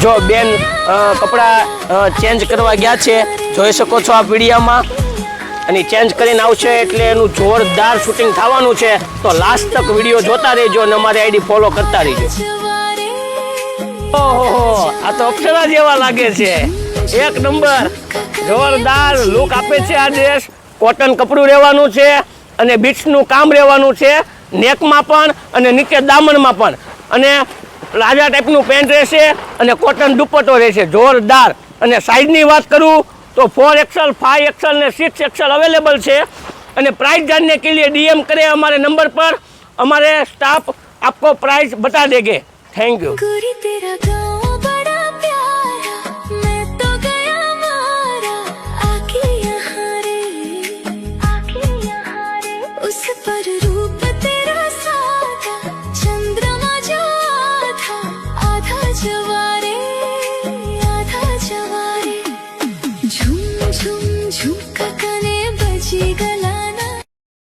જો બેન કપડા ચેન્જ કરવા ગયા છે, જોઈ શકો છો આ વિડીયોમાં, અને ચેન્જ કરીને આવશે એટલે એનું જોરદાર શૂટિંગ થવાનું છે. તો લાસ્ટ તક વિડીયો જોતા રહેજો અને અમારી આઈડી ફોલો કરતા રહેજો. ઓહો, આ તો અપ્સરા જેવા લાગે છે, એક નંબર જોરદાર લુક આપે છે. આ ડ્રેસ કોટન કપડું રહેવાનું છે અને બીટ્સનું કામ રહેવાનું છે, નેકમાં પણ અને નીચે દામણમાં પણ, અને પ્લાઝા ટાઈપનું પેન્ટ રહેશે અને કોટન દુપટ્ટો રહેશે જોરદાર. અને સાઇઝની વાત કરું તો 4XL, 5XL ને 6XL અવેલેબલ છે. અને प्राइस जानने के लिए DM करें हमारे नंबर पर, हमारे स्टाफ आपको प्राइस बता देंगे. Thank you. झुम झुम झुमका कने बजी